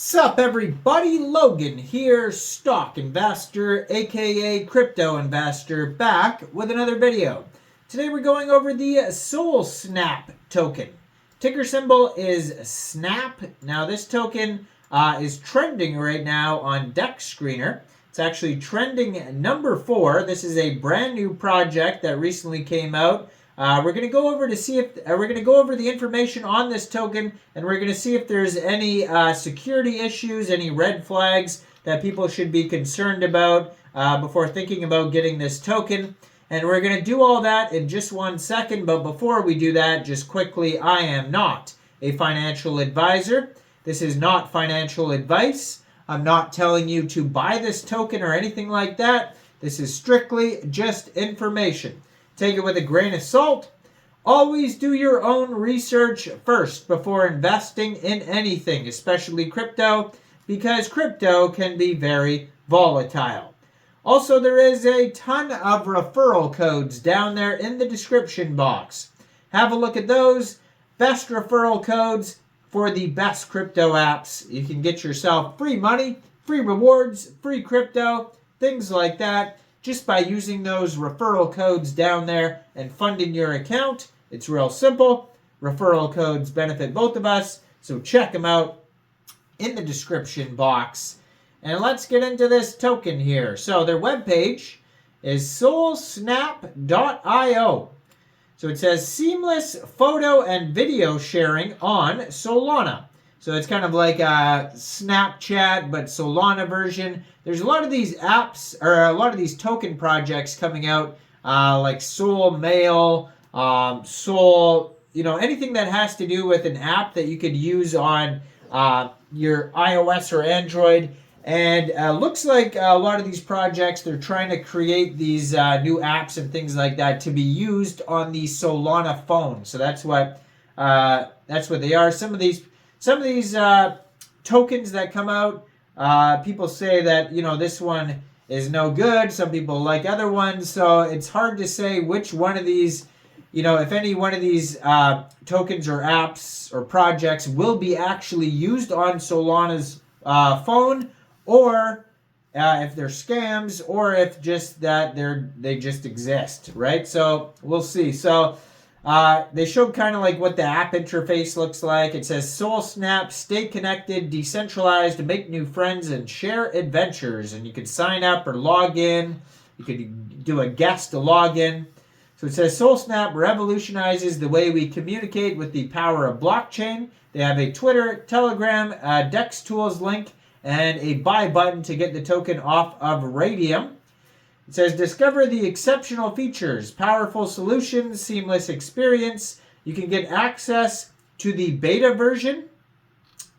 Sup everybody, Logan here, stock investor aka crypto investor, back with another video. Today we're going over the SOLSNAP token. Ticker symbol is SNAP. Now this token is trending right now on DEX Screener. It's actually trending number 4. This is a brand new project that recently came out. We're going to go over the information on this token, and we're going to see if there's any security issues, any red flags that people should be concerned about before thinking about getting this token. And we're going to do all that in just 1 second, but before we do that, just quickly, I am not a financial advisor. This is not financial advice. I'm not telling you to buy this token or anything like that. This is strictly just information. Take it with a grain of salt. Always do your own research first before investing in anything, especially crypto, because crypto can be very volatile. Also, there is a ton of referral codes down there in the description box. Have a look at those. Best referral codes for the best crypto apps. You can get yourself free money, free rewards, free crypto, things like that, just by using those referral codes down there and funding your account. It's real simple. Referral codes benefit both of us, so check them out in the description box. And let's get into this token here. So their webpage is solsnap.io. So it says seamless photo and video sharing on Solana. So it's kind of like a Snapchat, but Solana version. There's a lot of these apps, or a lot of these token projects coming out, like Sol Mail, Sol, anything that has to do with an app that you could use on your iOS or Android. And looks like a lot of these projects, they're trying to create these new apps and things like that to be used on the Solana phone. So that's what they are. Some of these tokens that come out, people say that, this one is no good. Some people like other ones. So it's hard to say which one of these, if any one of these tokens or apps or projects will be actually used on Solana's phone, or if they're scams, or if just that they just exist, right? So we'll see. So they showed kind of like what the app interface looks like. It says SOLSNAP, stay connected, decentralized, make new friends, and share adventures. And you can sign up or log in. You could do a guest login. So it says SOLSNAP revolutionizes the way we communicate with the power of blockchain. They have a Twitter, Telegram, DEX Tools link, and a buy button to get the token off of RAYDIUM. It says, discover the exceptional features, powerful solutions, seamless experience. You can get access to the beta version.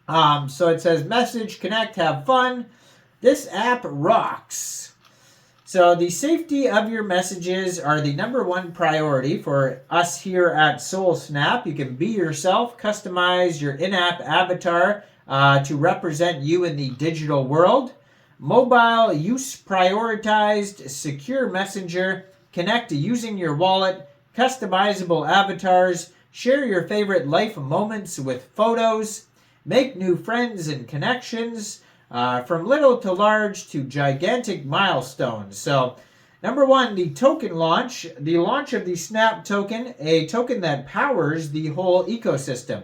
So it says, message, connect, have fun. This app rocks. So the safety of your messages are the #1 priority for us here at SOLSNAP. You can be yourself, customize your in-app avatar to represent you in the digital world. Mobile use prioritized, secure messenger, connect using your wallet, customizable avatars, share your favorite life moments with photos, make new friends and connections, from little to large to gigantic milestones. So, #1, the token launch. The launch of the SNAP token, a token that powers the whole ecosystem.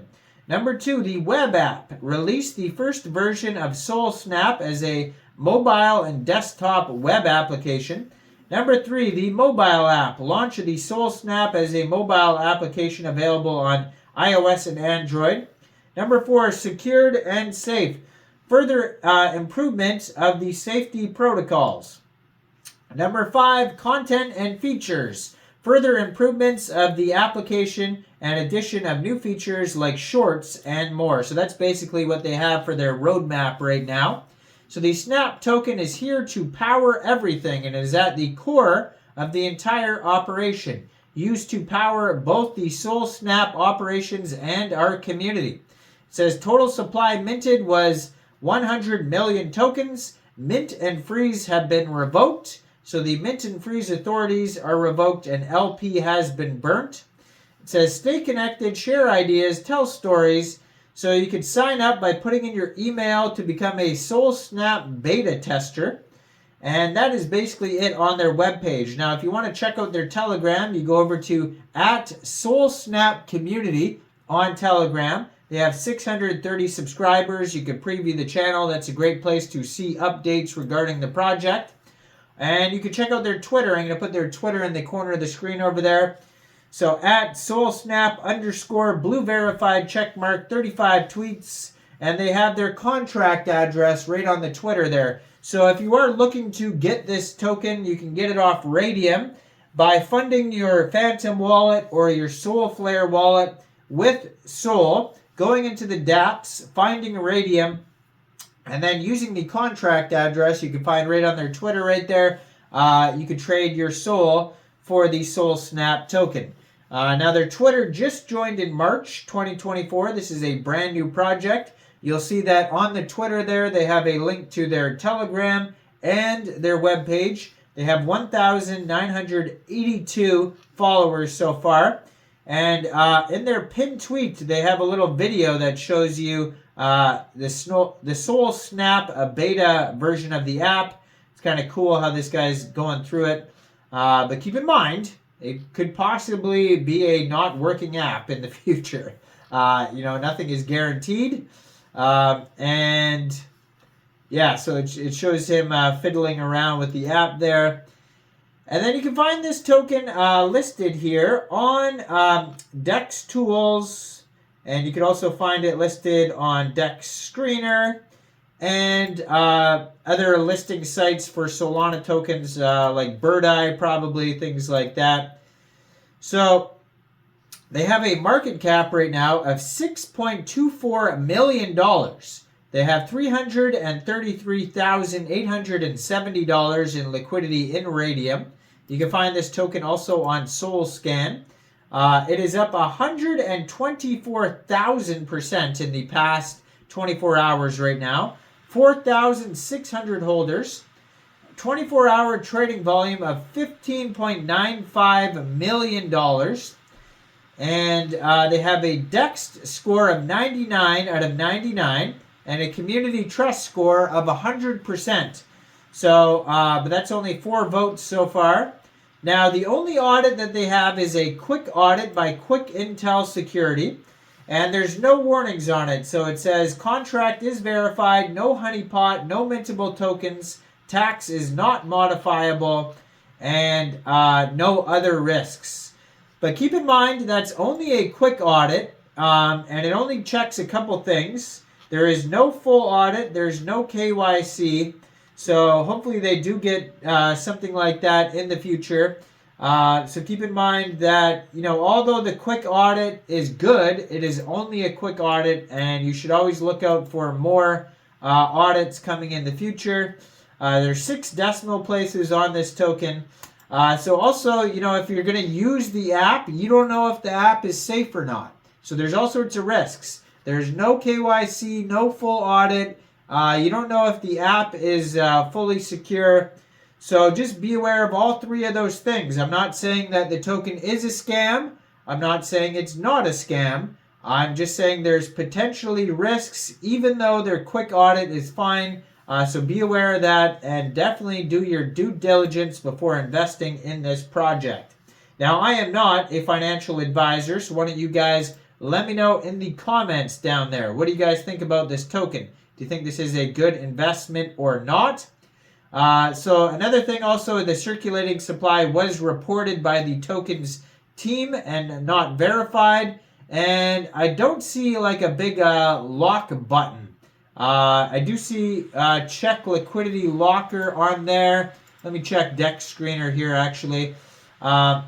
#2, the web app. Release the first version of SOLSNAP as a mobile and desktop web application. #3, the mobile app. Launch of the SOLSNAP as a mobile application available on iOS and Android. #4, secured and safe. Further improvements of the safety protocols. #5, content and features. Further improvements of the application and addition of new features like shorts and more. So that's basically what they have for their roadmap right now. So the SNAP token is here to power everything and is at the core of the entire operation, used to power both the SOLSNAP operations and our community. It says total supply minted was 100 million tokens. Mint and freeze have been revoked. So the mint and freeze authorities are revoked and LP has been burnt. It says stay connected, share ideas, tell stories. So you can sign up by putting in your email to become a SOLSNAP beta tester. And that is basically it on their webpage. Now, if you want to check out their Telegram, you go over to @SOLSNAP Community on Telegram. They have 630 subscribers. You can preview the channel. That's a great place to see updates regarding the project. And you can check out their Twitter. I'm going to put their Twitter in the corner of the screen over there. So @SOLSNAP_blue verified checkmark 35 tweets. And they have their contract address right on the Twitter there. So if you are looking to get this token, you can get it off RAYDIUM by funding your Phantom wallet or your Soulflare wallet with Sol, going into the dApps, finding RAYDIUM, and then using the contract address you can find right on their Twitter right there. You can trade your Sol for the SOLSNAP token. Now their Twitter just joined in March 2024. This is a brand new project. You'll see that on the Twitter there, they have a link to their Telegram and their webpage. They have 1,982 followers so far. And in their pinned tweet, they have a little video that shows you the SOLSNAP beta version of the app. It's kind of cool how this guy's going through it. But keep in mind, it could possibly be a not working app in the future. Nothing is guaranteed. And yeah, so it shows him fiddling around with the app there. And then you can find this token listed here on DEX Tools. And you can also find it listed on DEX Screener and other listing sites for Solana tokens like BIRDEYE, probably, things like that. So they have a market cap right now of $6.24 million. They have $333,870 in liquidity in RAYDIUM. You can find this token also on SolScan. It is up 124,000% in the past 24 hours right now. 4,600 holders. 24-hour trading volume of $15.95 million. And they have a DEX score of 99 out of 99 and a community trust score of 100%. So, but that's only 4 votes so far. Now, the only audit that they have is a quick audit by Quick Intel Security. And there's no warnings on it. So it says contract is verified, no honeypot, no mintable tokens, tax is not modifiable, and no other risks. But keep in mind that's only a quick audit, and it only checks a couple things. There is no full audit. There's no KYC. So hopefully they do get something like that in the future. So keep in mind that, although the quick audit is good, it is only a quick audit, and you should always look out for more audits coming in the future. There's 6 decimal places on this token. So also, if you're going to use the app, you don't know if the app is safe or not. So there's all sorts of risks. There's no KYC, no full audit. You don't know if the app is fully secure. So just be aware of all 3 of those things. I'm not saying that the token is a scam. I'm not saying it's not a scam. I'm just saying there's potentially risks, even though their quick audit is fine. So be aware of that and definitely do your due diligence before investing in this project. Now, I am not a financial advisor, so why don't you guys let me know in the comments down there. What do you guys think about this token? Do you think this is a good investment or not? So another thing also, the circulating supply was reported by the tokens team and not verified. And I don't see like a big lock button. I do see check liquidity locker on there. Let me check DEX Screener here actually. Oh,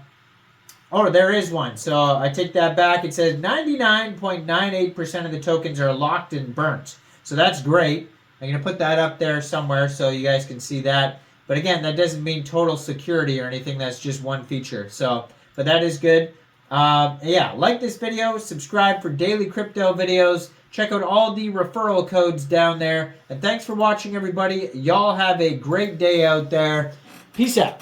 there is one. So I take that back. It says 99.98% of the tokens are locked and burnt. So that's great. I'm going to put that up there somewhere so you guys can see that. But again, that doesn't mean total security or anything. That's just one feature. So, but that is good. Yeah, like this video, subscribe for daily crypto videos. Check out all the referral codes down there. And thanks for watching, everybody. Y'all have a great day out there. Peace out.